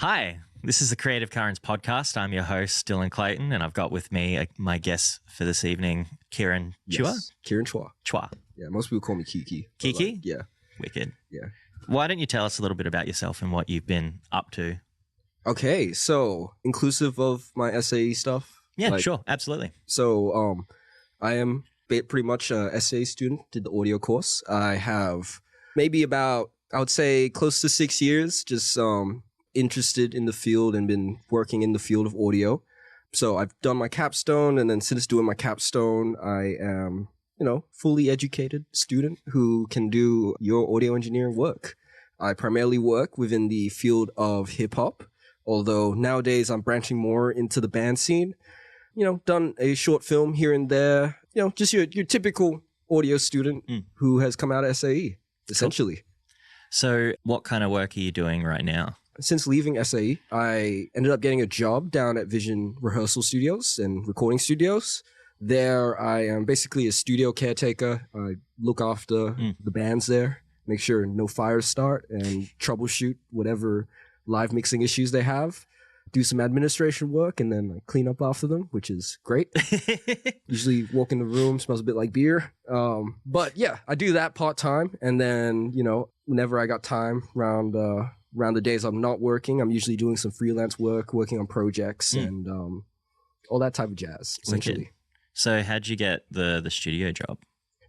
Hi, this is the Creative Currents podcast. I'm your host, Dylan Clayton, and I've got with me my guest for this evening, Kieran Chua. Yes, Kieran Chua. Chua. Yeah, most people call me Kiki. Kiki? Yeah. Wicked. Yeah. Why don't you tell us a little bit about yourself and what you've been up to? Okay, so inclusive of my SAE stuff? Yeah, sure. Absolutely. So I am pretty much a SAE student, did the audio course. I have maybe about, I would say, close to 6 years, just interested in the field and been working in the field of audio. So I've done my capstone, and then since doing my capstone, I am, fully educated student who can do your audio engineering work. I primarily work within the field of hip-hop, although nowadays I'm branching more into the band scene. Done a short film here and there, just your typical audio student who has come out of SAE, essentially. Cool. So what kind of work are you doing right now? Since leaving SAE, I ended up getting a job down at Vision Rehearsal Studios and Recording Studios. There, I am basically a studio caretaker. I look after the bands there, make sure no fires start, and troubleshoot whatever live mixing issues they have. Do some administration work, and then I clean up after them, which is great. Usually walk in the room, smells a bit like beer. But yeah, I do that part-time. And then, whenever I got time around the days I'm not working, I'm usually doing some freelance work, working on projects and all that type of jazz, essentially. Wicked. So how'd you get the studio job?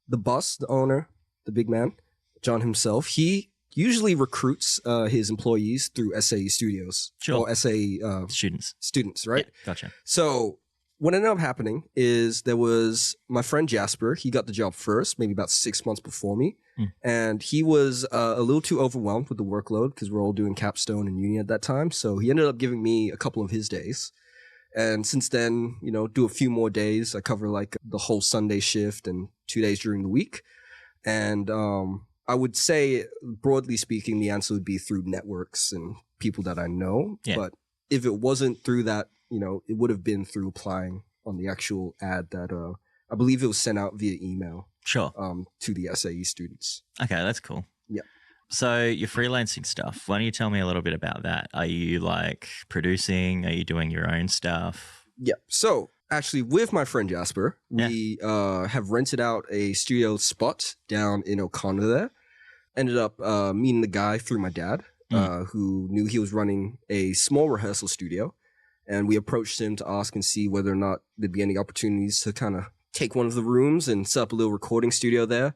The boss, the owner, the big man, John himself, he usually recruits his employees through SAE studios. Sure. Or SAE students, right? Yeah, gotcha. So what ended up happening is there was my friend Jasper. He got the job first, maybe about 6 months before me. And he was a little too overwhelmed with the workload because we're all doing capstone and uni at that time. So he ended up giving me a couple of his days. And since then, do a few more days. I cover like the whole Sunday shift and 2 days during the week. And I would say, broadly speaking, the answer would be through networks and people that I know. Yeah. But if it wasn't through that, it would have been through applying on the actual ad that I believe it was sent out via email. Sure. To the SAE students. Okay, that's cool. Yeah. So your freelancing stuff, why don't you tell me a little bit about that? Are you like producing? Are you doing your own stuff? Yeah. So actually with my friend Jasper, we have rented out a studio spot down in O'Connor there. Ended up meeting the guy through my dad, who knew he was running a small rehearsal studio. And we approached him to ask and see whether or not there'd be any opportunities to kind of take one of the rooms and set up a little recording studio there.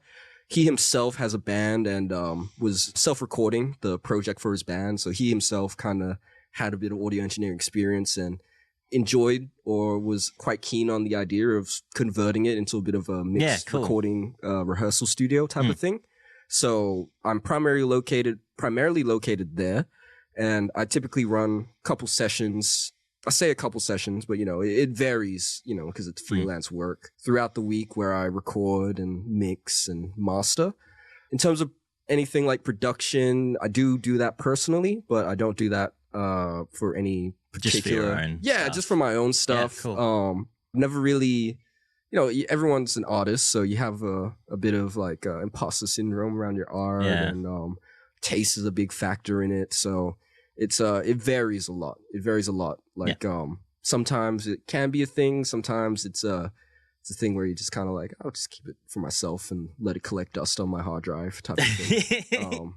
He himself has a band and was self-recording the project for his band. So he himself kind of had a bit of audio engineering experience and enjoyed or was quite keen on the idea of converting it into a bit of a mixed recording rehearsal studio type of thing. So I'm primarily located there, and I typically run a couple sessions. I say a couple sessions, but it varies, because it's freelance work throughout the week where I record and mix and master. In terms of anything like production, I do that personally, but I don't do that for any particular. Just for your own stuff. Just for my own stuff. Yeah, cool. Never really, everyone's an artist, so you have a bit of like imposter syndrome around your art, and taste is a big factor in it. So it varies a lot. Like sometimes it can be a thing. Sometimes it's a thing where you just kind of like, I'll just keep it for myself and let it collect dust on my hard drive type of thing.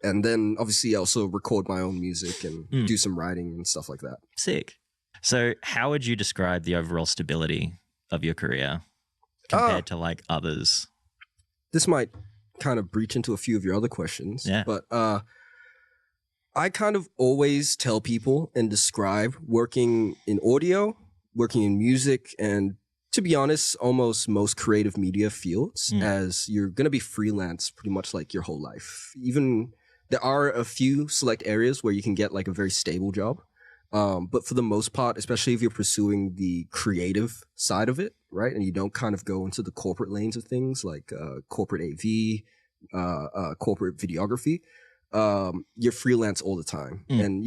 And then obviously I also record my own music and do some writing and stuff like that. Sick. So how would you describe the overall stability of your career compared to like others? This might kind of breach into a few of your other questions, but I kind of always tell people and describe working in audio, working in music, and to be honest, almost most creative media fields as you're going to be freelance pretty much like your whole life. Even there are a few select areas where you can get like a very stable job. But for the most part, especially if you're pursuing the creative side of it, right? And you don't kind of go into the corporate lanes of things like corporate AV, corporate videography, you're freelance all the time. And,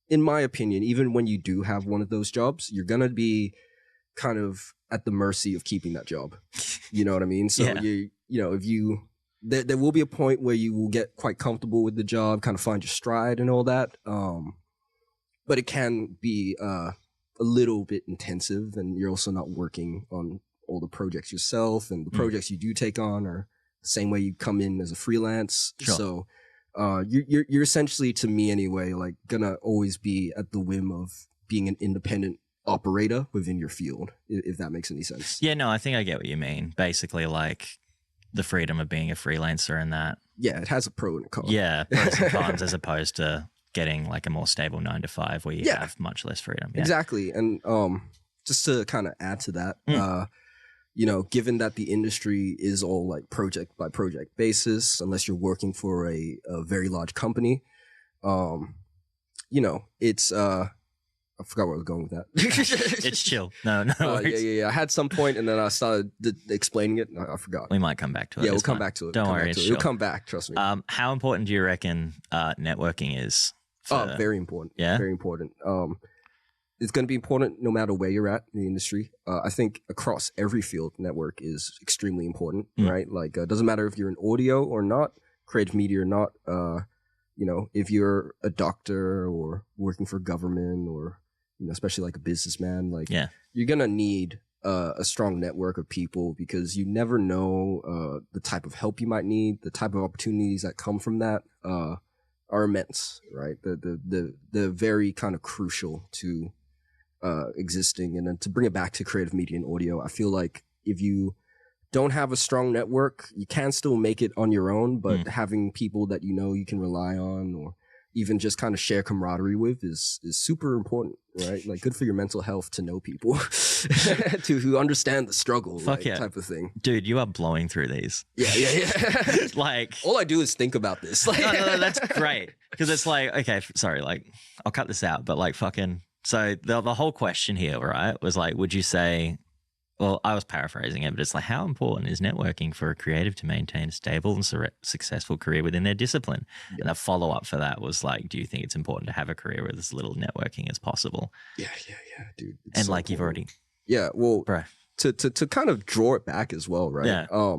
in my opinion, even when you do have one of those jobs, you're going to be kind of at the mercy of keeping that job. You know what I mean? So if you there will be a point where you will get quite comfortable with the job, kind of find your stride and all that. But it can be a little bit intensive, and you're also not working on all the projects yourself, and the projects you do take on are the same way you come in as a freelance. Sure. So you're essentially, to me anyway, like gonna always be at the whim of being an independent operator within your field, if that makes any sense. Yeah, no, I think I get what you mean. Basically, like the freedom of being a freelancer and that. Yeah, it has a pro and a con. Yeah, pros and cons as opposed to getting like a more stable 9 to 5 where you have much less freedom. Yeah. Exactly. And just to kind of add to that, you know, given that the industry is all like project by project basis, unless you're working for a very large company, you know, it's I forgot where I was going with that. It's chill. No worries. Yeah. I had some point and then I started explaining it and I forgot. We might come back to it. Yeah, we'll come back to it. Don't worry. It'll come back, trust me. How important do you reckon networking is? Very important. Yeah? Very important. It's going to be important no matter where you're at in the industry. I think across every field, network is extremely important, right? Like, it doesn't matter if you're in audio or not, creative media or not. You know, if you're a doctor or working for government or, you know, especially like a businessman, like you're going to need a strong network of people because you never know the type of help you might need, the type of opportunities that come from that are immense, right? They're very kind of crucial to existing. And then to bring it back to creative media and audio, I feel like if you don't have a strong network, you can still make it on your own, but having people that you know you can rely on or even just kind of share camaraderie with is super important, right? Like, good for your mental health to know people who understand the struggle, type of thing. Dude, you are blowing through these. Yeah. Like, all I do is think about this. Like, no, that's great. Because it's like, okay, sorry, like, I'll cut this out, but like fucking, so the whole question here, right, was like, would you say, well, I was paraphrasing it, but it's like, how important is networking for a creative to maintain a stable and successful career within their discipline? Yeah. And the follow-up for that was like, do you think it's important to have a career with as little networking as possible? Yeah, dude. And so like, important. You've already... Yeah, well, bro. To kind of draw it back as well, right? Yeah.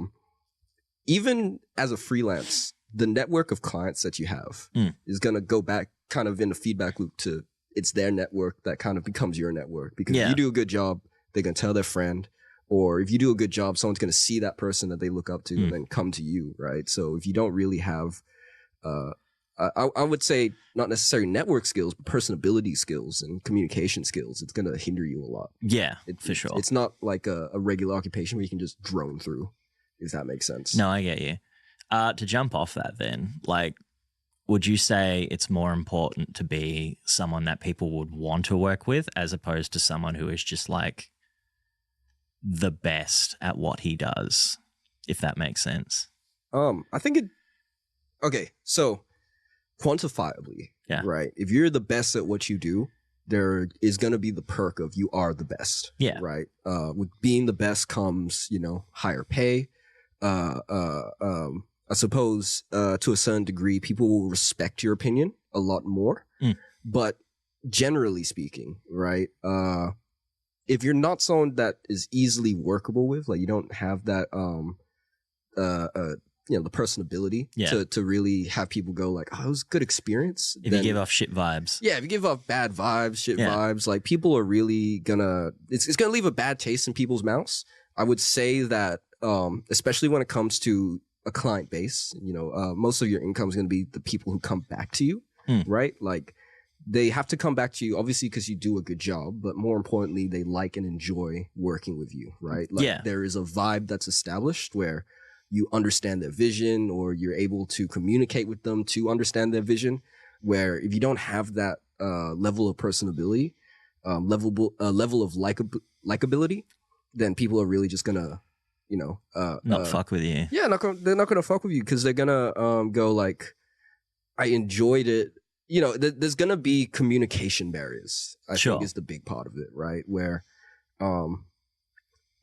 Even as a freelance, the network of clients that you have is going to go back kind of in a feedback loop to it's their network that kind of becomes your network. Because if you do a good job, they're going to tell their friend, or if you do a good job, someone's going to see that person that they look up to and then come to you, right? So if you don't really have, I would say not necessarily network skills, but personability skills and communication skills, it's going to hinder you a lot. Yeah, for sure. It's not like a regular occupation where you can just drone through, if that makes sense. No, I get you. To jump off that then, like, would you say it's more important to be someone that people would want to work with as opposed to someone who is just like the best at what he does, if that makes sense? I think okay, so quantifiably, right? If you're the best at what you do, there is going to be the perk of you are the best, right? With being the best comes, you know, higher pay. I suppose to a certain degree, people will respect your opinion a lot more. But generally speaking, right, if you're not someone that is easily workable with, like you don't have that, you know, the personability to really have people go like, oh, it was a good experience. If you give off shit vibes. Yeah, if you give off bad vibes, shit vibes, like people are really gonna, it's gonna leave a bad taste in people's mouths. I would say that, especially when it comes to a client base, you know, most of your income is going to be the people who come back to you, right? Like, they have to come back to you, obviously, because you do a good job, but more importantly, they like and enjoy working with you, right? Like, there is a vibe that's established where you understand their vision, or you're able to communicate with them to understand their vision, where if you don't have that level of personability, level of likability, then people are really just going to, you know, not fuck with you. Yeah, they're not gonna fuck with you because they're gonna go like, I enjoyed it. You know, there's gonna be communication barriers. I think is the big part of it, right? Where,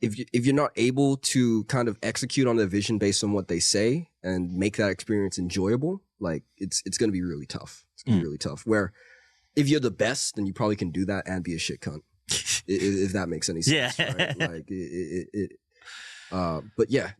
if you're not able to kind of execute on their vision based on what they say and make that experience enjoyable, like it's gonna be really tough. It's gonna be really tough. Where if you're the best, then you probably can do that and be a shit cunt, if that makes any sense. Right? Like But yeah,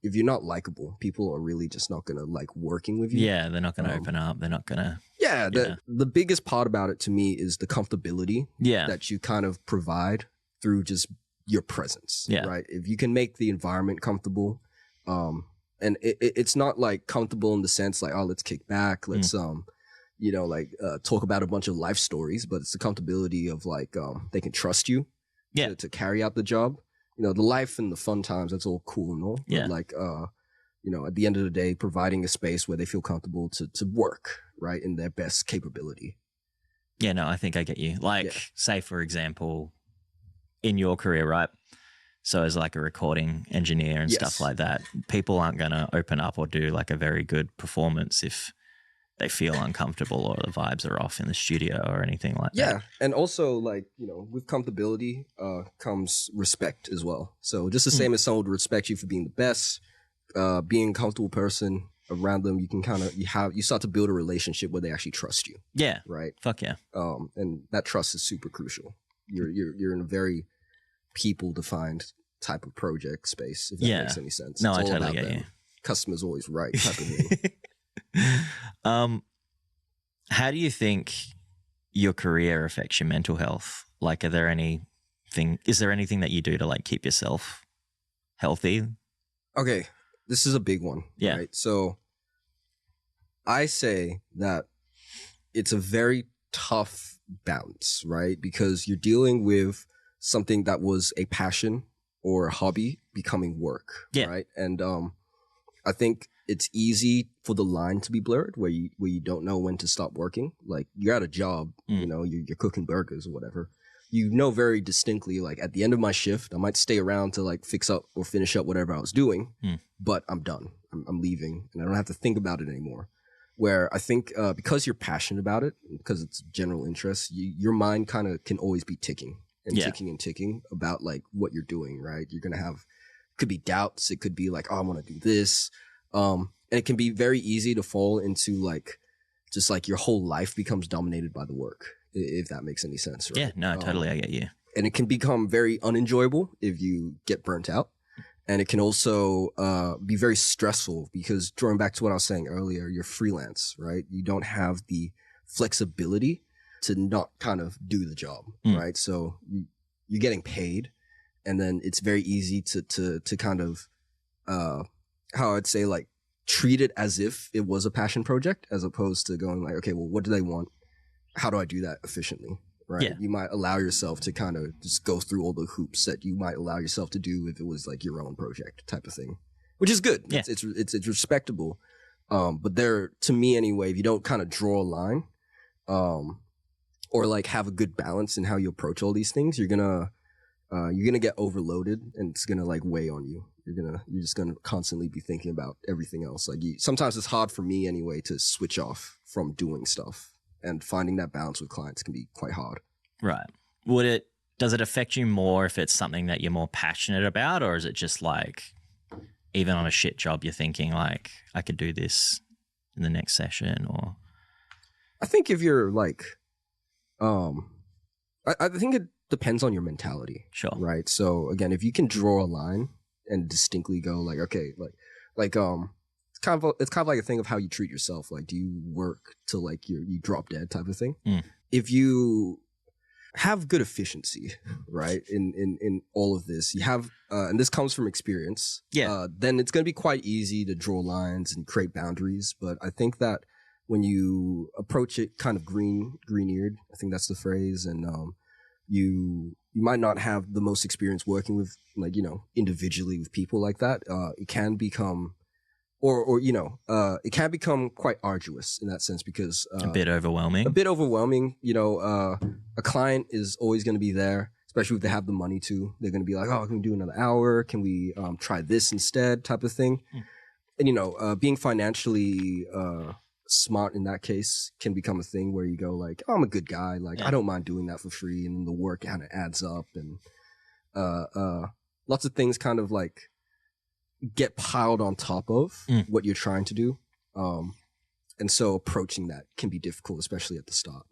if you're not likable, people are really just not gonna like working with you. Yeah, they're not going to open up. They're not going to. Yeah, the biggest part about it to me is the comfortability that you kind of provide through just your presence. Yeah. Right. If you can make the environment comfortable, and it's not like comfortable in the sense like, oh, let's kick back, let's talk about a bunch of life stories, but it's the comfortability of like they can trust you to carry out the job. The life and the fun times, that's all cool and all. Yeah. But like at the end of the day, providing a space where they feel comfortable to work, right, in their best capability. Yeah, no, I think I get you. Like, say, for example, in your career, right? So as like a recording engineer and stuff like that, people aren't going to open up or do like a very good performance if they feel uncomfortable or the vibes are off in the studio or anything like that. Yeah, and also like, with comfortability comes respect as well. So just the same as someone would respect you for being the best, being a comfortable person around them, you can kind of you start to build a relationship where they actually trust you. Yeah. Right. Fuck yeah. And that trust is super crucial. You're in a very people-defined type of project space, if that makes any sense. No, it's I all totally about get them. you. Customer's always right type of thing. How do you think your career affects your mental health? Like, is there anything that you do to like keep yourself healthy? Okay, this is a big one. Yeah. Right? So I say that it's a very tough balance, right? Because you're dealing with something that was a passion or a hobby becoming work, right? And I think it's easy for the line to be blurred where you don't know when to stop working. Like, you're at a job, you're cooking burgers or whatever. You know very distinctly, like, at the end of my shift, I might stay around to like fix up or finish up whatever I was doing, but I'm done. I'm leaving, and I don't have to think about it anymore. Where I think because you're passionate about it, because it's general interest, your mind kind of can always be ticking and ticking and ticking about like what you're doing, right? You're going to have, could be doubts. It could be like, oh, I want to do this. And it can be very easy to fall into like, just like your whole life becomes dominated by the work, if that makes any sense, right? Yeah, no, totally. I get you. And it can become very unenjoyable if you get burnt out. And it can also be very stressful because, drawing back to what I was saying earlier, you're freelance, right? You don't have the flexibility to not kind of do the job, right? So you're getting paid, and then it's very easy to kind of, how I'd say, like, treat it as if it was a passion project, as opposed to going like, okay, well, what do they want? How do I do that efficiently? Right. Yeah. You might allow yourself to kind of just go through all the hoops that you might allow yourself to do if it was like your own project type of thing, which is good. Yeah. It's respectable. But there, to me anyway, if you don't kind of draw a line, or like have a good balance in how you approach all these things, you're gonna get overloaded, and it's gonna like weigh on you. You're just gonna constantly be thinking about everything else. Like, sometimes it's hard for me anyway to switch off from doing stuff. And finding that balance with clients can be quite hard. Right. Does it affect you more if it's something that you're more passionate about, or is it just like, even on a shit job, you're thinking like, I could do this in the next session? Or I think if you're like, I think it depends on your mentality. Sure. Right. So again, if you can draw a line and distinctly go like, okay, it's kind of like a thing of how you treat yourself. Like, do you work till like you drop dead type of thing? If you have good efficiency, right, in all of this, you have, and this comes from experience. Yeah. Then it's going to be quite easy to draw lines and create boundaries. But I think that when you approach it kind of green-eared, I think that's the phrase, and you might not have the most experience working with, like, individually with people like that. It can become, it can become quite arduous in that sense, because a bit overwhelming. A client is always going to be there, especially if they have the money to. They're going to be like, oh, can we do another hour? Can we try this instead, type of thing? And being financially smart in that case can become a thing where you go like, oh, I'm a good guy, like, I don't mind doing that for free, and then the work kind of adds up, and lots of things kind of like get piled on top of what you're trying to do. And so approaching that can be difficult, especially at the start.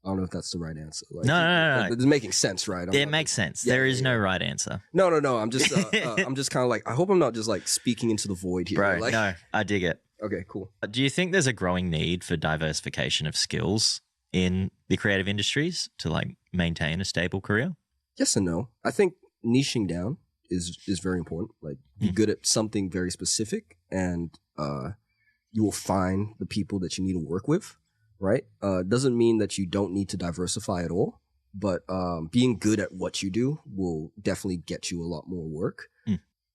I don't know if that's the right answer. Like, No. It's making sense, right? It makes sense. There is no right answer. No. I'm just kind of like, I hope I'm not just like speaking into the void here. Bro, like, no, I dig it. Okay, cool. Do you think there's a growing need for diversification of skills in the creative industries to like maintain a stable career? Yes and no. I think niching down is very important. Like, be good at something very specific, and you will find the people that you need to work with, right? Doesn't mean that you don't need to diversify at all, but being good at what you do will definitely get you a lot more work.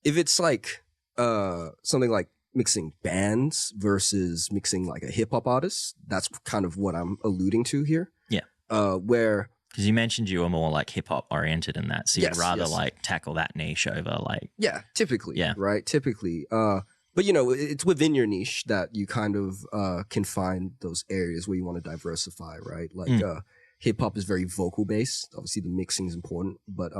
If it's like something like mixing bands versus mixing like a hip hop artist, that's kind of what I'm alluding to here. Yeah. Where, because you mentioned you were more like hip hop oriented in that, so you'd rather like tackle that niche over like typically, right? Typically, but you know, it's within your niche that you kind of can find those areas where you want to diversify, right? Like hip hop is very vocal based. Obviously, the mixing is important, but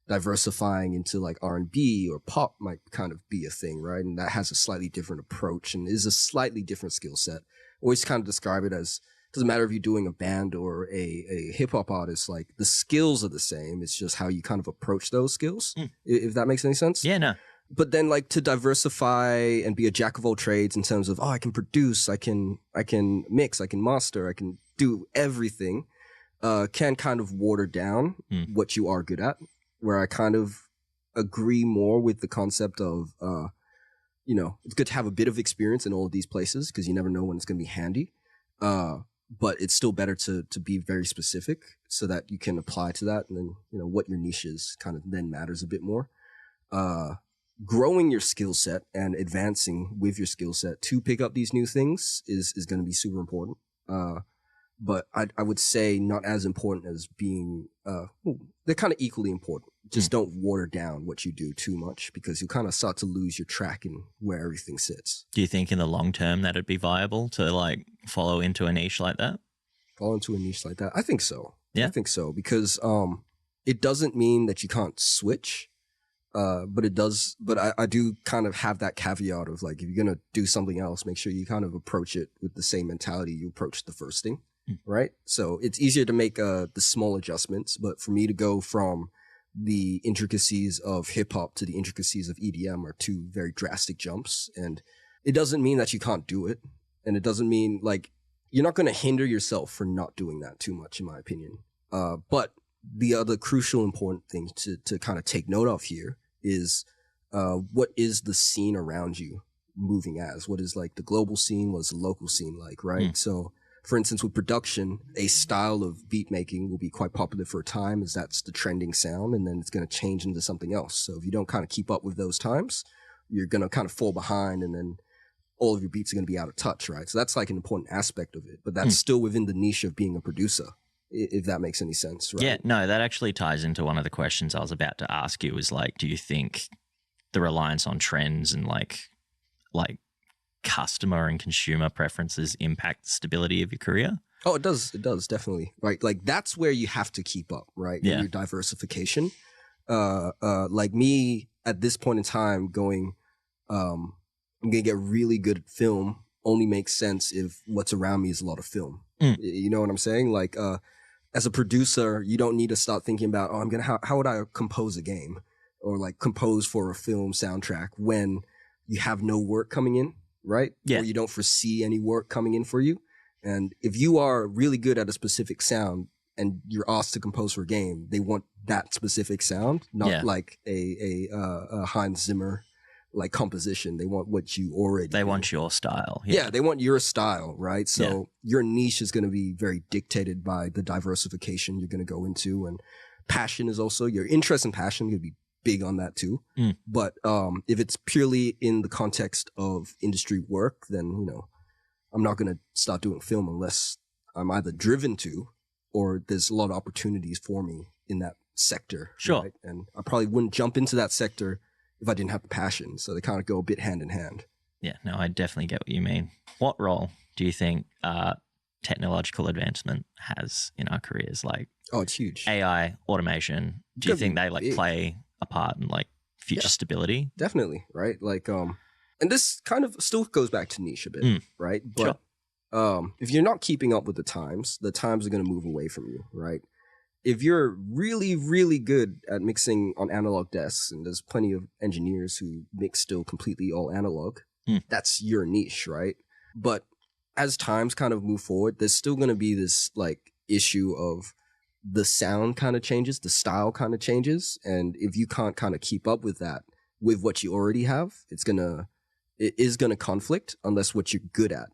diversifying into like R&B or pop might kind of be a thing, right? And that has a slightly different approach and is a slightly different skill set. Always kind of describe it as, doesn't matter if you're doing a band or a hip hop artist, like the skills are the same. It's just how you kind of approach those skills, if that makes any sense. Yeah, no. But then like to diversify and be a jack of all trades in terms of, I can produce, I can mix, I can master, I can do everything, can kind of water down what you are good at. Where I kind of agree more with the concept of, you know, it's good to have a bit of experience in all of these places because you never know when it's going to be handy. But it's still better to be very specific so that you can apply to that. And then, you know, what your niche is kind of then matters a bit more. Growing your skill set and advancing with your skill set to pick up these new things is going to be super important. But I would say not as important as being, they're kind of equally important. Just don't water down what you do too much because you kind of start to lose your track in where everything sits. Do you think in the long term that it'd be viable to like follow into a niche like that? Fall into a niche like that? I think so. Yeah. I think so because it doesn't mean that you can't switch, but it does. But I do kind of have that caveat of like, if you're going to do something else, make sure you kind of approach it with the same mentality you approach the first thing. Right. So it's easier to make the small adjustments. But for me to go from the intricacies of hip hop to the intricacies of EDM are two very drastic jumps. And it doesn't mean that you can't do it. And it doesn't mean like you're not going to hinder yourself for not doing that too much, in my opinion. But the other crucial important thing to kind of take note of here is what is the scene around you moving as? What is like the global scene? What is the local scene like? Right. So, for instance, with production, a style of beat making will be quite popular for a time as that's the trending sound, and then it's going to change into something else. So if you don't kind of keep up with those times, you're going to kind of fall behind, and then all of your beats are going to be out of touch, right? So that's like an important aspect of it, but that's still within the niche of being a producer, if that makes any sense, right? Yeah, no, that actually ties into one of the questions I was about to ask you is like, do you think the reliance on trends and like customer and consumer preferences impact the stability of your career? Oh, it does. It does, definitely. Right. Like that's where you have to keep up, right? Yeah. Your diversification. Like me at this point in time going, I'm going to get really good at film only makes sense if what's around me is a lot of film. You know what I'm saying? Like, as a producer, you don't need to start thinking about, how would I compose a game or like compose for a film soundtrack when you have no work coming in. Right? Yeah. Or you don't foresee any work coming in for you. And if you are really good at a specific sound and you're asked to compose for a game, they want that specific sound, not like a Hans Zimmer like composition. They want what you already They do. want your style. Yeah, they want your style, right? So your niche is going to be very dictated by the diversification you're going to go into. And passion is also, your interest and passion going to be big on that too. But if it's purely in the context of industry work, then, you know, I'm not going to start doing film unless I'm either driven to or there's a lot of opportunities for me in that sector. Sure. Right? And I probably wouldn't jump into that sector if I didn't have the passion. So they kind of go a bit hand in hand. Yeah, no, I definitely get what you mean. What role do you think technological advancement has in our careers? Like, oh, it's huge. AI, automation. Do you think they like play a part in like future stability? Definitely, right? Like, and this kind of still goes back to niche a bit, right? But if you're not keeping up with the times are going to move away from you, right? If you're really, really good at mixing on analog desks, and there's plenty of engineers who mix still completely all analog, that's your niche, right? But as times kind of move forward, there's still going to be this like issue of the sound kind of changes, the style kind of changes. And if you can't kind of keep up with that, with what you already have, it is going to conflict unless what you're good at,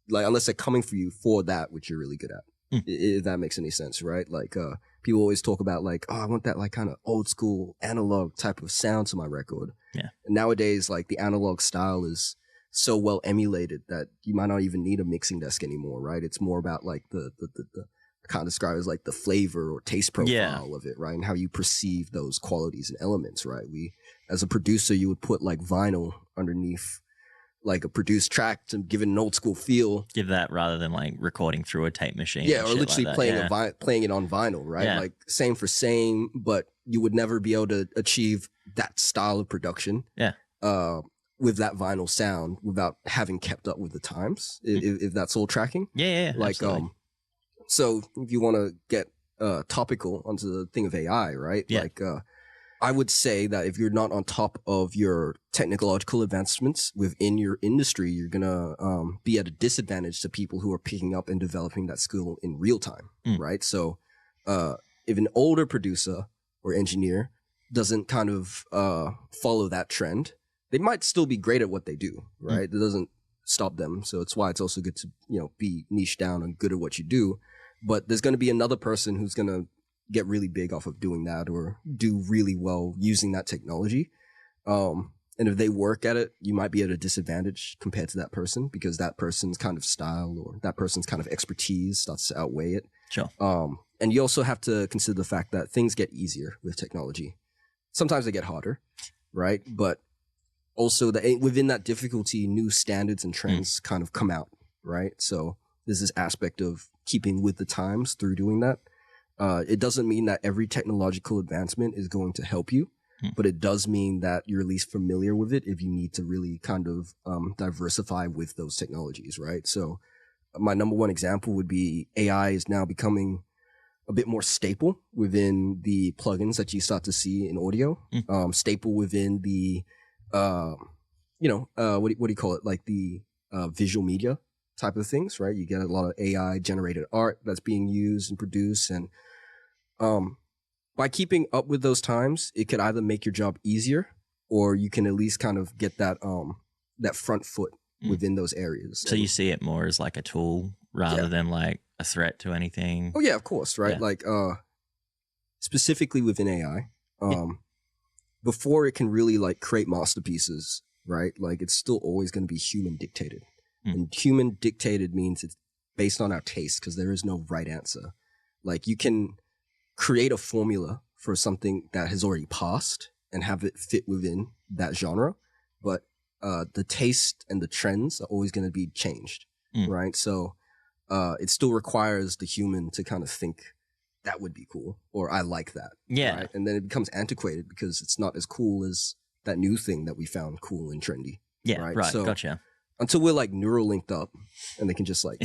like unless they're coming for you for that, which you're really good at. If that makes any sense, right? Like, people always talk about like, oh, I want that like kind of old school analog type of sound to my record. Yeah. And nowadays, like the analog style is so well emulated that you might not even need a mixing desk anymore, right? It's more about like the kind of describe as like the flavor or taste profile of it, right? And how you perceive those qualities and elements, right? As a producer, you would put like vinyl underneath like a produced track to give it an old school feel. Give that rather than like recording through a tape machine. Yeah, or literally like playing it on vinyl, right? Yeah. Like same for same, but you would never be able to achieve that style of production. Yeah. With that vinyl sound without having kept up with the times, if that's all tracking. Yeah, like absolutely. So if you want to get topical onto the thing of AI, right? Yeah. Like I would say that if you're not on top of your technological advancements within your industry, you're going to be at a disadvantage to people who are picking up and developing that skill in real time, right? So if an older producer or engineer doesn't kind of follow that trend, they might still be great at what they do, right? It doesn't stop them. So it's why it's also good to, be niche down and good at what you do. But there's going to be another person who's going to get really big off of doing that or do really well using that technology. And if they work at it, you might be at a disadvantage compared to that person because that person's kind of style or that person's kind of expertise starts to outweigh it. Sure. And you also have to consider the fact that things get easier with technology. Sometimes they get harder, right? But also within that difficulty, new standards and trends kind of come out, right? So there's this aspect of keeping with the times through doing that. It doesn't mean that every technological advancement is going to help you, but it does mean that you're at least familiar with it if you need to really kind of diversify with those technologies, right? So my number one example would be AI is now becoming a bit more staple within the plugins that you start to see in audio, staple within the, what do you call it? Like the visual media type of things, right? You get a lot of AI generated art that's being used and produced, and by keeping up with those times, it could either make your job easier or you can at least kind of get that that front foot within those areas. So you see it more as like a tool rather than like a threat to anything. Oh yeah, of course, right? Yeah. Like specifically within AI, before it can really like create masterpieces, right? Like it's still always going to be human dictated. And human dictated means it's based on our taste because there is no right answer. Like you can create a formula for something that has already passed and have it fit within that genre, but the taste and the trends are always going to be changed, right? So it still requires the human to kind of think that would be cool or I like that. Yeah. Right? And then it becomes antiquated because it's not as cool as that new thing that we found cool and trendy. Yeah, right. So, gotcha. Until we're like neural linked up and they can just like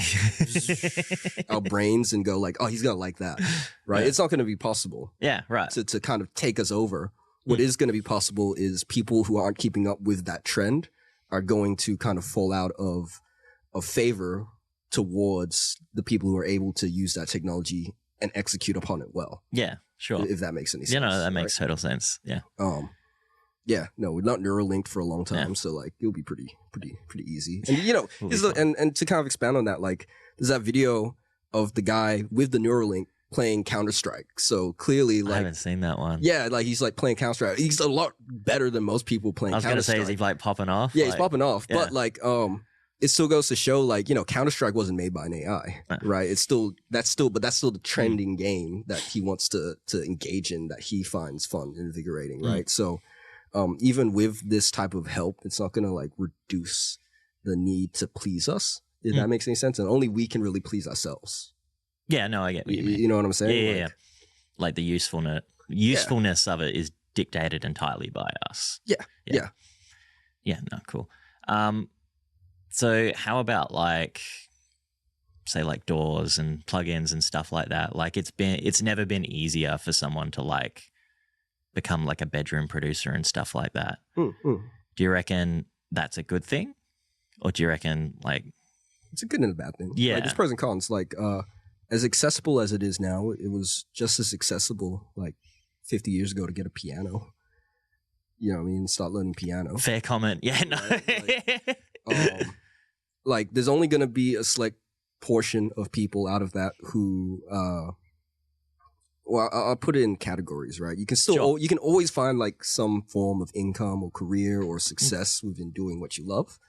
our brains and go like, oh, he's going to like that, right? Yeah. It's not going to be possible. Yeah, right. To kind of take us over. What is going to be possible is people who aren't keeping up with that trend are going to kind of fall out of favor towards the people who are able to use that technology and execute upon it well. Yeah, sure. If that makes any sense. Yeah, no, that makes total sense. Yeah. Yeah, no, we're not neural linked for a long time, so like it'll be pretty easy. And and to kind of expand on that, like there's that video of the guy with the Neuralink playing Counter-Strike. So clearly, like I haven't seen that one. Yeah, like he's like playing Counter-Strike. He's a lot better than most people playing Counter-Strike. I was gonna say, is he like popping off? Yeah, he's popping off. Yeah. But like it still goes to show like, Counter-Strike wasn't made by an AI, right? That's still the trending game that he wants to engage in, that he finds fun and invigorating, right? So even with this type of help, it's not going to like reduce the need to please us, if that makes any sense. And only we can really please ourselves. Yeah, no, I get what you mean. You know what I'm saying? Yeah. Like the usefulness of it is dictated entirely by us. Yeah. No, cool. So how about like say like DAWs and plugins and stuff like that. Like it's never been easier for someone to like become like a bedroom producer and stuff like that. Do you reckon that's a good thing? Or do you reckon like it's a good and a bad thing? Yeah. Like, there's pros and cons. Like as accessible as it is now, it was just as accessible like 50 years ago to get a piano. You know what I mean? Start learning piano. Fair comment. Yeah, no. Right? Like there's only going to be a select portion of people out of that who well, I'll put it in categories, right? You can still you can always find like some form of income or career or success within doing what you love.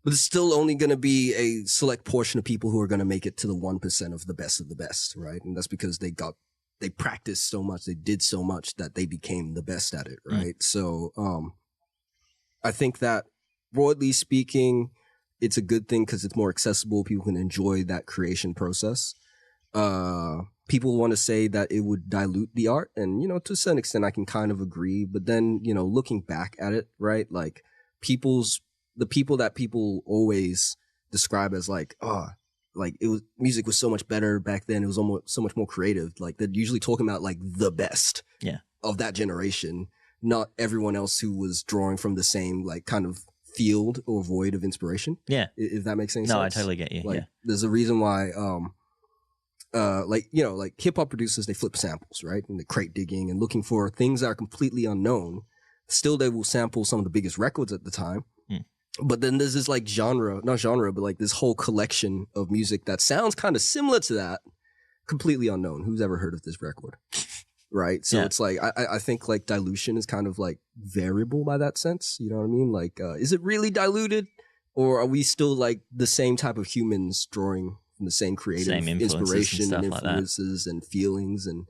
But it's still only going to be a select portion of people who are going to make it to the 1% of the best, right? And that's because they practiced so much, they did so much that they became the best at it, right? So I think that broadly speaking, it's a good thing because it's more accessible. People can enjoy that creation process. People want to say that it would dilute the art. And, you know, to a certain extent, I can kind of agree. But then, you know, looking back at it, right, like the people that people always describe as like, like music was so much better back then. It was almost so much more creative. Like they're usually talking about like the best of that generation, not everyone else who was drawing from the same like kind of field or void of inspiration. Yeah. If that makes any sense. No, I totally get you. Like there's a reason why, like, you know, like hip hop producers, they flip samples, right? And the crate digging and looking for things that are completely unknown. Still, they will sample some of the biggest records at the time. But then there's this like not genre, but like this whole collection of music that sounds kind of similar to that, completely unknown. Who's ever heard of this record? Right. So it's like, I think like dilution is kind of like variable by that sense. You know what I mean? Like, is it really diluted, or are we still like the same type of humans drawing from the same creative inspiration and influences and feelings and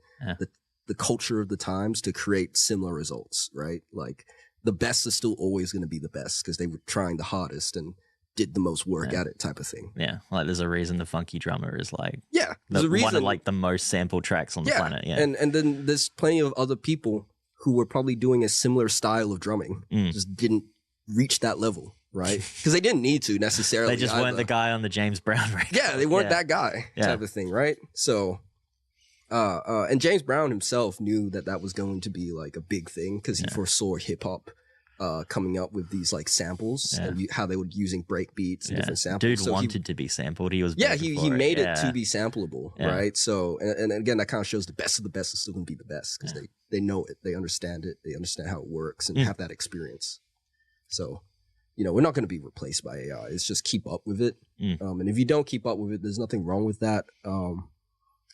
the culture of the times to create similar results, right? Like the best is still always going to be the best because they were trying the hardest and did the most work at it, type of thing. Yeah, like there's a reason the Funky Drummer is like there's a reason, one of like the most sampled tracks on the planet. Yeah, and then there's plenty of other people who were probably doing a similar style of drumming, just didn't reach that level, right? Because they didn't need to necessarily. They just weren't the guy on the James Brown record. Yeah, they weren't that guy, type of thing, right? So, and James Brown himself knew that was going to be like a big thing because he foresaw hip hop coming up with these like samples and how they were using break beats and different samples. Dude wanted to be sampled. He was he made it to be sampleable, right? So and again, that kind of shows the best of the best is still going to be the best because they know it, they understand how it works and have that experience. So, you know, we're not going to be replaced by AI. It's just keep up with it. And if you don't keep up with it, there's nothing wrong with that.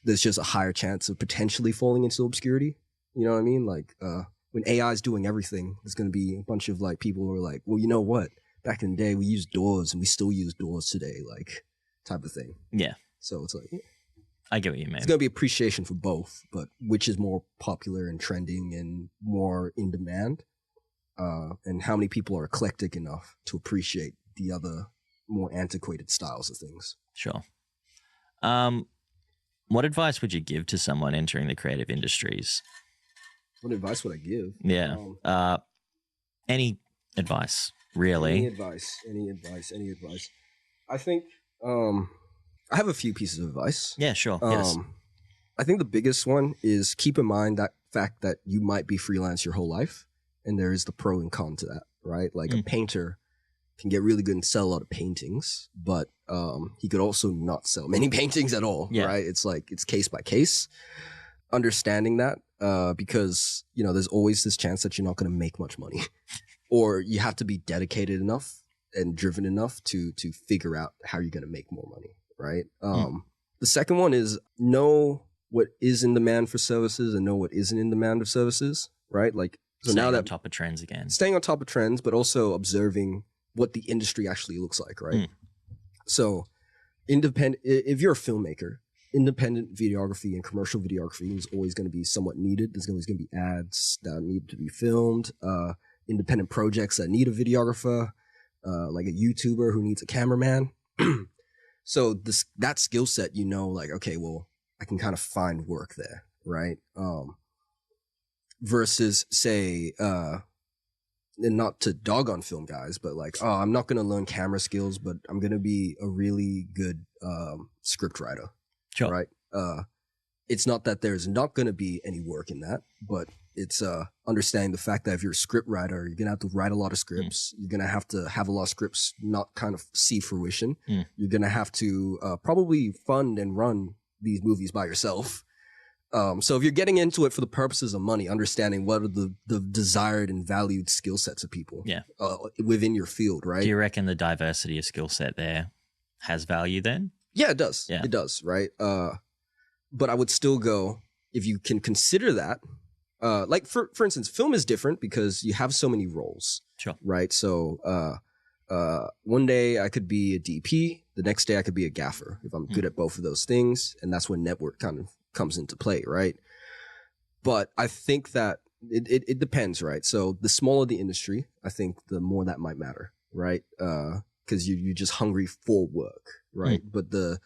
There's just a higher chance of potentially falling into obscurity. You know what I mean? Like, when AI is doing everything, there's going to be a bunch of like people who are like, well, you know what? Back in the day, we used DAWs and we still use DAWs today, like type of thing. Yeah. So it's like, I get what you mean. It's going to be appreciation for both, but which is more popular and trending and more in demand? And how many people are eclectic enough to appreciate the other more antiquated styles of things? Sure. What advice would you give to someone entering the creative industries? What advice would I give? Yeah. Any advice, really. Any advice. I think I have a few pieces of advice. Yeah, sure. I think the biggest one is keep in mind that fact that you might be freelance your whole life. And there is the pro and con to that, right? Like a painter can get really good and sell a lot of paintings, but he could also not sell many paintings at all, right? It's like, it's case by case. Understanding that, because, you know, there's always this chance that you're not going to make much money or you have to be dedicated enough and driven enough to figure out how you're going to make more money, right? The second one is know what is in demand for services and know what isn't in demand of services, right? Like, so staying now that on top of trends again. Staying on top of trends, but also observing what the industry actually looks like, right? So if you're a filmmaker, independent videography and commercial videography is always going to be somewhat needed. There's always going to be ads that need to be filmed, independent projects that need a videographer, like a YouTuber who needs a cameraman. So that skill set, you know, like, okay, well, I can kind of find work there, right? Versus say, and not to dog on film guys, but like, oh, I'm not going to learn camera skills, but I'm going to be a really good script writer, Sure. right? It's not that there's not going to be any work in that, but it's understanding the fact that if you're a script writer, you're going to have to write a lot of scripts. You're going to have a lot of scripts not kind of see fruition. You're going to have to probably fund and run these movies by yourself. So if you're getting into it for the purposes of money, understanding what are the desired and valued skill sets of people within your field, right? Do you reckon the diversity of skill set there has value then? Yeah, it does. Yeah. It does, right? But I would still go, if you can consider that, like for instance, film is different because you have so many roles. Sure. Right? So one day I could be a DP, the next day I could be a gaffer if I'm good at both of those things. And that's when network kind of comes into play, right? But I think that it depends, right? So the smaller the industry, I think the more that might matter, right? Because you're just hungry for work, right? But the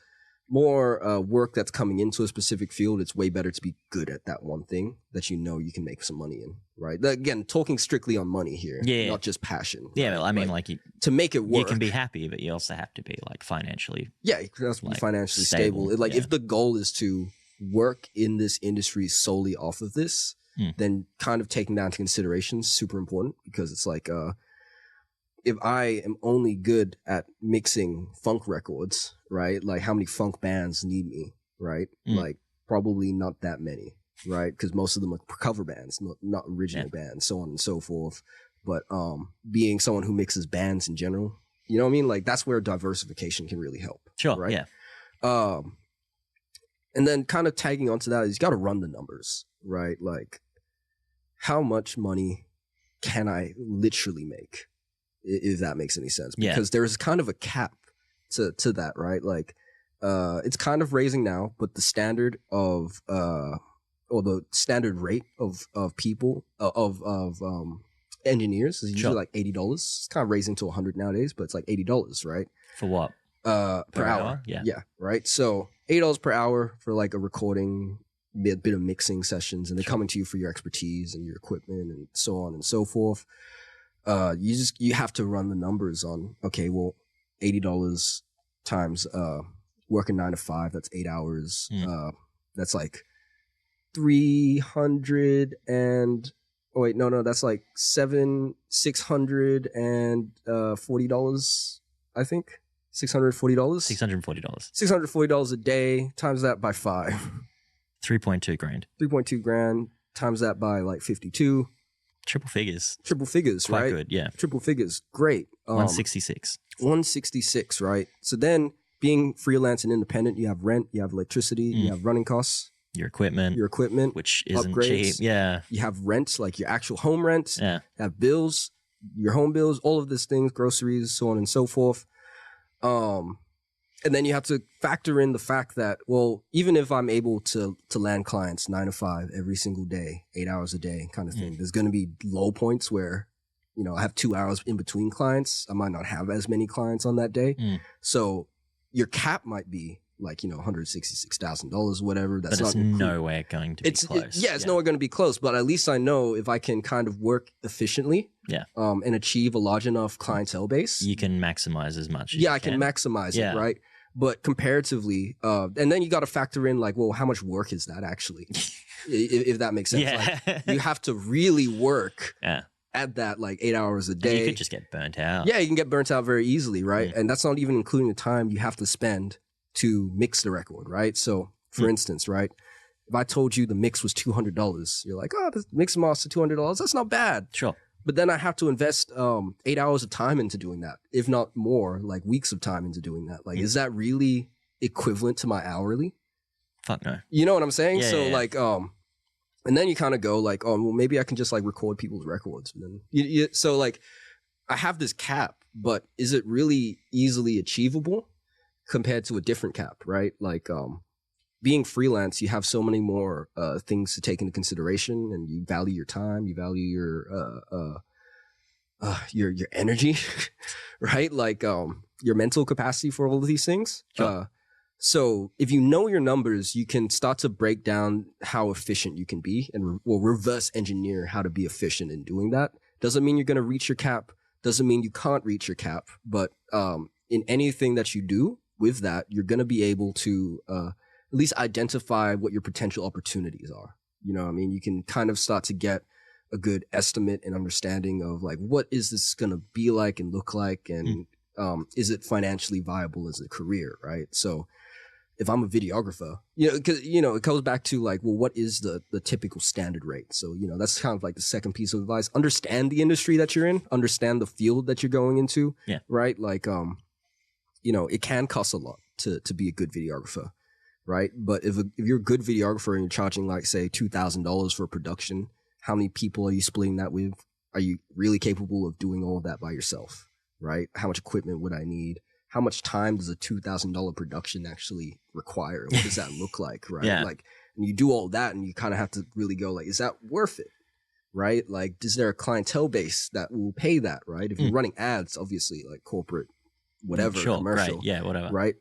more work that's coming into a specific field, it's way better to be good at that one thing that you know you can make some money in, right? Again, talking strictly on money here, not just passion. Yeah, right? well, I mean, like to make it work, you can be happy, but you also have to be like financially. Yeah, you have to be financially stable. Like if the goal is to work in this industry solely off of this, then kind of taking that into consideration is super important, because it's like if I am only good at mixing funk records, right? Like how many funk bands need me, right? Like probably not that many, right? Because most of them are cover bands, not original bands, so on and so forth. But being someone who mixes bands in general, you know what I mean? Like that's where diversification can really help. Sure, right? Yeah. And then kind of tagging onto that is you got to run the numbers, right? Like how much money can I literally make? If that makes any sense, because there's kind of a cap to that, right? Like, it's kind of raising now, but the standard of, or the standard rate of people, of engineers is usually like $80. It's kind of raising to $100 nowadays, but it's like $80, right? For what? Per hour. Yeah. Right. So $8 per hour for like a recording, a bit of mixing sessions, and they're coming to you for your expertise and your equipment and so on and so forth. You have to run the numbers on, okay, well, $80 times working 9 to 5, that's 8 hours. That's like 300 and oh wait, no, that's like $640, I think. $640. $640 a day, times that by 5. 3.2 grand. 3.2 grand, times that by like 52. Triple figures, quite right? Good, yeah. Triple figures, great. 166. 166, right? So then, being freelance and independent, you have rent, you have electricity, you have running costs, your equipment, which isn't upgrades, cheap. Yeah, you have rent, like your actual home rent. Yeah, you have bills, your home bills, all of these things, groceries, so on and so forth. And then you have to factor in the fact that, well, even if I'm able to land clients 9 to 5 every single day, 8 hours a day kind of thing, there's going to be low points where, you know, I have 2 hours in between clients. I might not have as many clients on that day. So your cap might be like, you know, $166,000, whatever. That's but it's nowhere going to be close. It's nowhere going to be close. But at least I know if I can kind of work efficiently, and achieve a large enough clientele base, you can maximize as much. As I can maximize it, right? But comparatively, and then you got to factor in like, well, how much work is that actually? if that makes sense. Like, you have to really work at that like 8 hours a day. And you could just get burnt out. Yeah, you can get burnt out very easily, right? And that's not even including the time you have to spend to mix the record, right? So, for instance, right, if I told you the mix was $200, you're like, oh, the mix master $200, that's not bad. Sure. But then I have to invest 8 hours of time into doing that, if not more, like weeks of time into doing that. Like, is that really equivalent to my hourly? Fuck no. You know what I'm saying? Yeah, so yeah. like, and then you kind of go like, oh, well, maybe I can just like record people's records. And then so like, I have this cap, but is it really easily achievable compared to a different cap, right? Like, being freelance, you have so many more things to take into consideration, and you value your time, you value your energy, right? Like your mental capacity for all of these things. Sure. So if you know your numbers, you can start to break down how efficient you can be, and reverse engineer how to be efficient in doing that. Doesn't mean you're going to reach your cap. Doesn't mean you can't reach your cap. But in anything that you do, with that, you're going to be able to at least identify what your potential opportunities are. You know what I mean? You can kind of start to get a good estimate and understanding of like, what is this going to be like and look like? And is it financially viable as a career, right? So if I'm a videographer, because, it goes back to like, well, what is the typical standard rate? So, that's kind of like the second piece of advice. Understand the industry that you're in, understand the field that you're going into, right? Like, it can cost a lot to be a good videographer, right? But if you're a good videographer and you're charging like, say, $2,000 for a production, how many people are you splitting that with? Are you really capable of doing all of that by yourself, right? How much equipment would I need? How much time does a $2,000 production actually require? What does that look like, right? Yeah. Like, and you do all that and you kind of have to really go like, is that worth it, right? Like, is there a clientele base that will pay that, right? If you're running ads, obviously, like corporate, whatever, commercial, great. Yeah, whatever. right?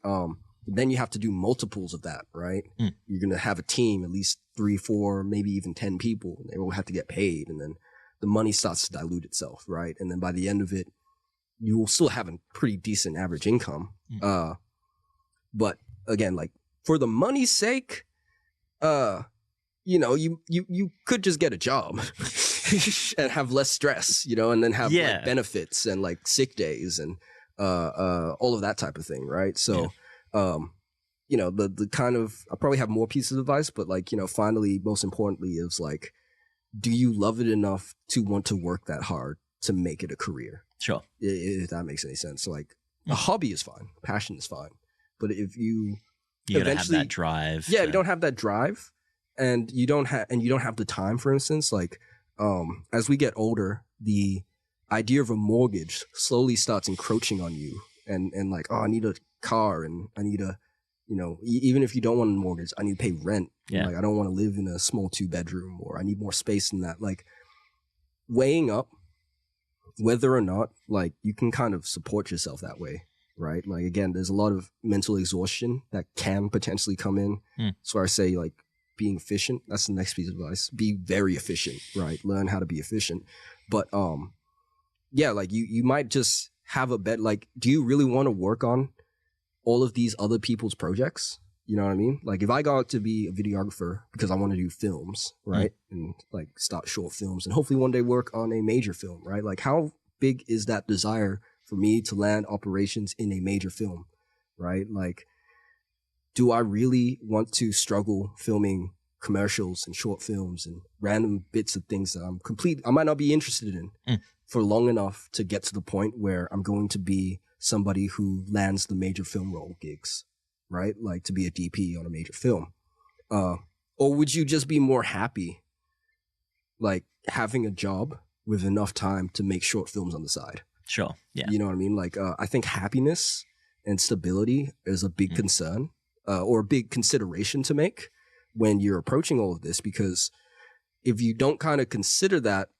Then you have to do multiples of that, right? You're going to have a team, at least 3, 4, maybe even 10 people. And they will have to get paid. And then the money starts to dilute itself, right? And then by the end of it, you will still have a pretty decent average income. But again, like for the money's sake, you could just get a job and have less stress, and then have like benefits and like sick days and all of that type of thing, right? So, the kind of, I probably have more pieces of advice, but like, finally, most importantly is like, do you love it enough to want to work that hard to make it a career? Sure. If that makes any sense. So like a hobby is fine. Passion is fine. But if you gotta have that drive. Yeah, you don't have that drive and you don't have the time, for instance, like, as we get older, the idea of a mortgage slowly starts encroaching on you and like, oh, I need a car and I need a, even if you don't want a mortgage, I need to pay rent. Yeah. Like, I don't want to live in a small 2-bedroom or I need more space than that. Like, weighing up whether or not like you can kind of support yourself that way, right? Like, again, there's a lot of mental exhaustion that can potentially come in. So I say like being efficient, that's the next piece of advice. Be very efficient, right? Learn how to be efficient. But like you might just have a bet, like, do you really want to work on all of these other people's projects? You know what I mean? Like, if I go out to be a videographer because I want to do films, right? And like start short films and hopefully one day work on a major film, right? Like, how big is that desire for me to land operations in a major film, right? Like, do I really want to struggle filming commercials and short films and random bits of things that I might not be interested in for long enough to get to the point where I'm going to be somebody who lands the major film role gigs, right? Like, to be a DP on a major film. Or would you just be more happy, like, having a job with enough time to make short films on the side? Sure. Yeah. You know what I mean? Like, I think happiness and stability is a big concern or a big consideration to make when you're approaching all of this, because if you don't kind of consider that,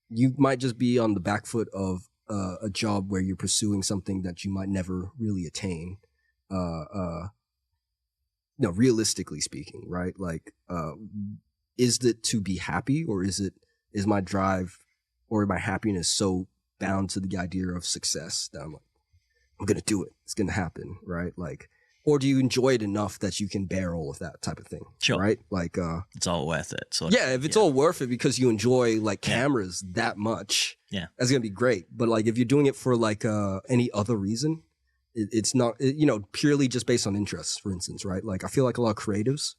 you might just be on the back foot of a job where you're pursuing something that you might never really attain. Realistically speaking, right? Like, is it to be happy, or is my drive or my happiness so bound to the idea of success that I'm like, I'm going to do it. It's going to happen, right? Like, or do you enjoy it enough that you can bear all of that type of thing? Sure. Right? Like, it's all worth it. If it's all worth it because you enjoy like cameras that much, that's going to be great. But like, if you're doing it for like any other reason, it's not, purely just based on interests, for instance, right? Like, I feel like a lot of creatives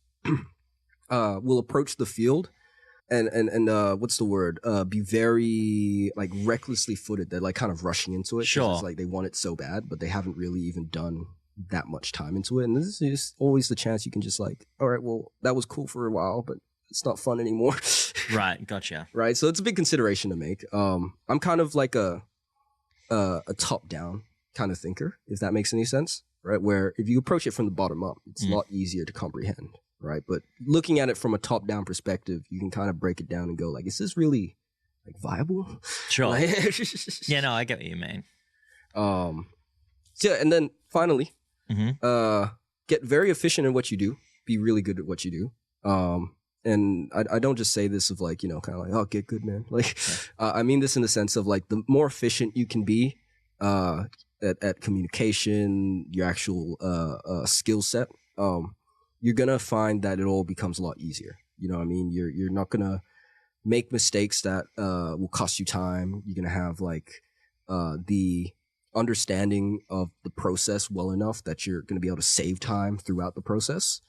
will approach the field and what's the word? Be very like recklessly footed. They're like kind of rushing into it. Sure. It's like they want it so bad, but they haven't really even done that much time into it. And this is always the chance you can just like, all right, well, that was cool for a while, but it's not fun anymore. Right. Gotcha. Right. So it's a big consideration to make. I'm kind of like a top down kind of thinker, if that makes any sense. Right. Where if you approach it from the bottom up, it's a lot easier to comprehend. Right. But looking at it from a top down perspective, you can kind of break it down and go like, is this really like viable? Sure. Like, yeah, no, I get what you mean. So yeah, and then finally, get very efficient in what you do. Be really good at what you do. And I don't just say this of like, kind of like, oh, get good, man. Like, I mean this in the sense of like, the more efficient you can be, at communication, your actual skill set, you're gonna find that it all becomes a lot easier. You know what I mean? You're not gonna make mistakes that will cost you time. You're gonna have like the understanding of the process well enough that you're gonna be able to save time throughout the process.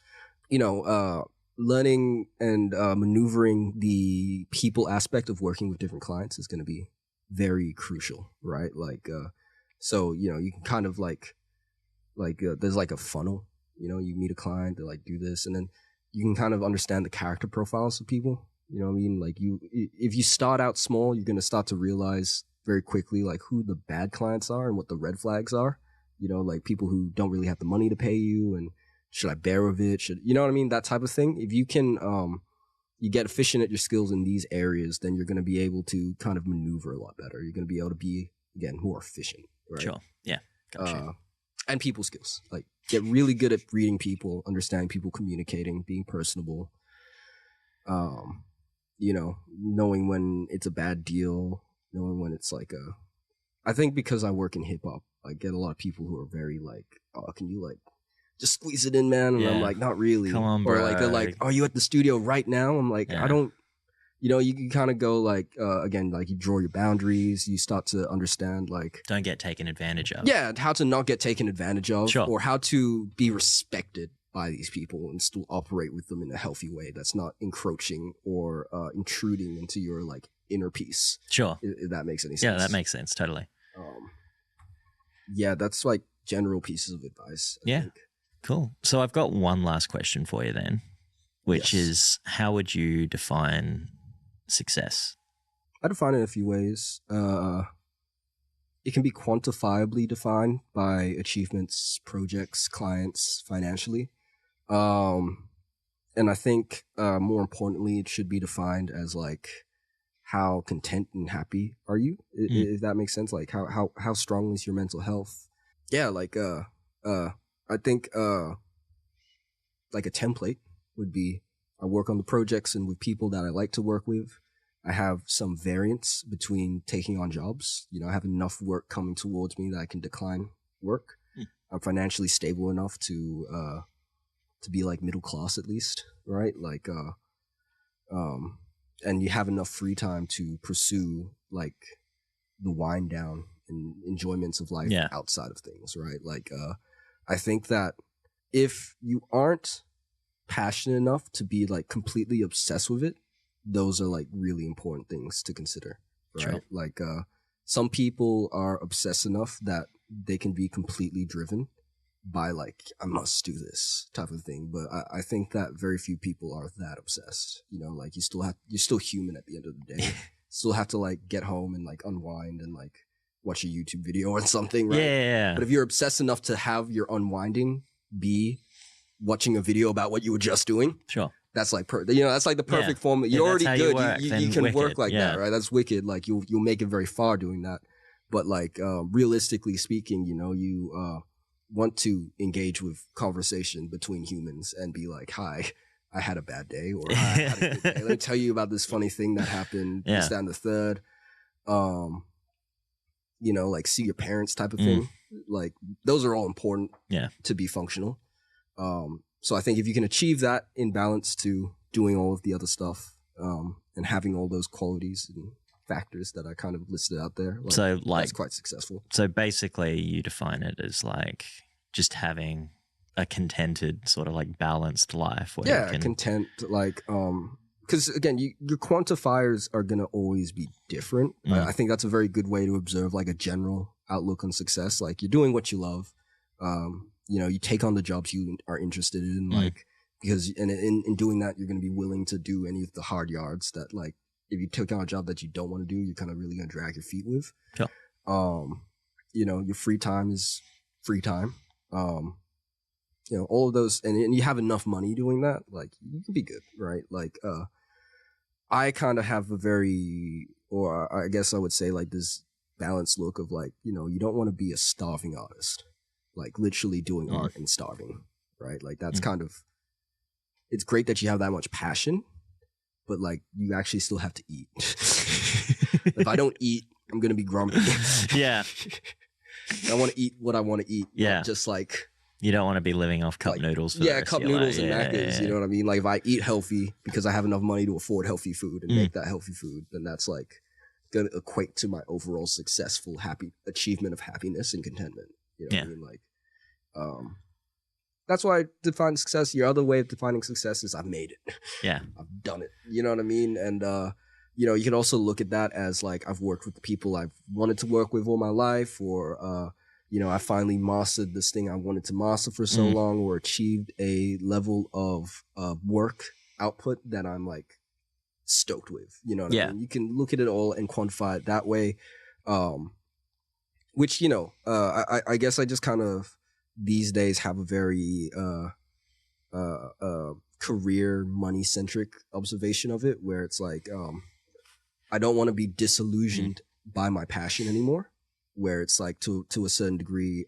You know, learning and maneuvering the people aspect of working with different clients is gonna be very crucial, right? Like, so you know, you can kind of like there's like a funnel. You know, you meet a client, they like do this, and then you can kind of understand the character profiles of people. You know what I mean? Like if you start out small, you're going to start to realize very quickly like who the bad clients are and what the red flags are. You know, like people who don't really have the money to pay you, and should I bear with it? You know what I mean? That type of thing. If you can, you get efficient at your skills in these areas, then you're going to be able to kind of maneuver a lot better. You're going to be able to be, again, more efficient, right? Sure. Yeah. Gotcha. And people skills, like get really good at reading people, understanding people, communicating, being personable. You know, knowing when it's a bad deal, knowing when it's like I think because I work in hip hop, I get a lot of people who are very like, oh, can you like just squeeze it in, man? And I'm like, not really. Come on, bro. Or like they're like, are you at the studio right now? I'm like, I don't. You know, you can kind of go like, again, like you draw your boundaries. You start to understand like... Don't get taken advantage of. Yeah, how to not get taken advantage of. Sure. Or how to be respected by these people and still operate with them in a healthy way that's not encroaching or intruding into your like inner peace. Sure. If that makes any sense. Yeah, that makes sense. Totally. Yeah, that's like general pieces of advice. I think. Cool. So I've got one last question for you then, which is how would you define success? I define it in a few ways. It can be quantifiably defined by achievements, projects, clients, financially. And I think more importantly, it should be defined as like how content and happy are you, if that makes sense. Like how strong is your mental health? Yeah, like I think like a template would be I work on the projects and with people that I like to work with. I have some variance between taking on jobs. You know, I have enough work coming towards me that I can decline work. I'm financially stable enough to be like middle class at least, right? Like, and you have enough free time to pursue like the wind down and enjoyments of life outside of things, right? Like, I think that if you aren't passionate enough to be like completely obsessed with it, those are like really important things to consider, right? Sure. Like some people are obsessed enough that they can be completely driven by like I must do this type of thing, but I think that very few people are that obsessed. You know, like you're still human at the end of the day. Still have to like get home and like unwind and like watch a YouTube video or something, right? Yeah. But if you're obsessed enough to have your unwinding be watching a video about what you were just doing, sure, that's like that's like the perfect form. You're already good. You can work like that, right? That's wicked. Like you'll make it very far doing that. But like realistically speaking, you know, you want to engage with conversation between humans and be like, hi, I had a bad day, or I had a good day. Let me tell you about this funny thing that happened, this, that, and the third. You know, like see your parents type of thing. Like those are all important to be functional. So I think if you can achieve that in balance to doing all of the other stuff, and having all those qualities and factors that I kind of listed out there, like, so like that's quite successful. So basically you define it as like just having a contented sort of like balanced life. Where content, like, because again, your quantifiers are going to always be different. I think that's a very good way to observe like a general outlook on success. Like you're doing what you love. You know, you take on the jobs you are interested in, like, because in doing that, you're going to be willing to do any of the hard yards that, like, if you take on a job that you don't want to do, you're kind of really going to drag your feet with. Sure. You know, your free time is free time. You know, all of those, and you have enough money doing that, like, you can be good, right? Like, I kind of have a very, or I guess I would say like this balanced look of like, you know, you don't want to be a starving artist. Like literally doing art and starving, right? Like that's kind of, it's great that you have that much passion, but like you actually still have to eat. If I don't eat, I'm going to be grumpy. Yeah. I want to eat what I want to eat. Yeah. Not just like, You don't want to be living off cup like, noodles. For the yeah, rest cup of your noodles life. and Yeah, Maccas. yeah, You know what I mean? Like if I eat healthy because I have enough money to afford healthy food and make that healthy food, then that's like going to equate to my overall successful, happy achievement of happiness and contentment. You know what I mean? Like, that's why I define success. Your other way of defining success is I've made it. Yeah. I've done it. You know what I mean? And, you know, you can also look at that as like I've worked with the people I've wanted to work with all my life, or, you know, I finally mastered this thing I wanted to master for so long, or achieved a level of work output that I'm like stoked with. You know what I mean? You can look at it all and quantify it that way. Which, you know, I guess I just kind of these days have a very career money centric observation of it, where it's like I don't want to be disillusioned by my passion anymore, where it's like to a certain degree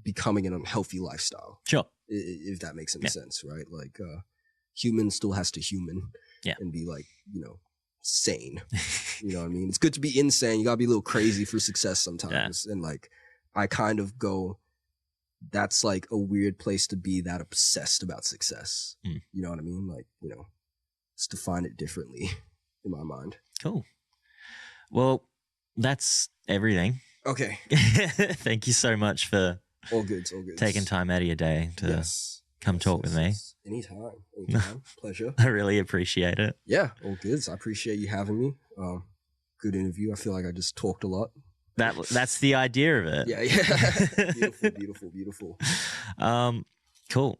becoming an unhealthy lifestyle. Sure. If that makes any sense, right? Like human still has to human and be like, you know, sane. You know what I mean? It's good to be insane. You gotta be a little crazy for success sometimes. And like I kind of go, that's like a weird place to be that obsessed about success. You know what I mean? Like, you know, just define it differently in my mind. Cool. Well, that's everything. Okay. Thank you so much for all good. taking time out of your day to come talk with me. Anytime. Pleasure. I really appreciate it. Yeah, all good. I appreciate you having me. Good interview. I feel like I just talked a lot. That's the idea of it. Yeah. Beautiful. Cool.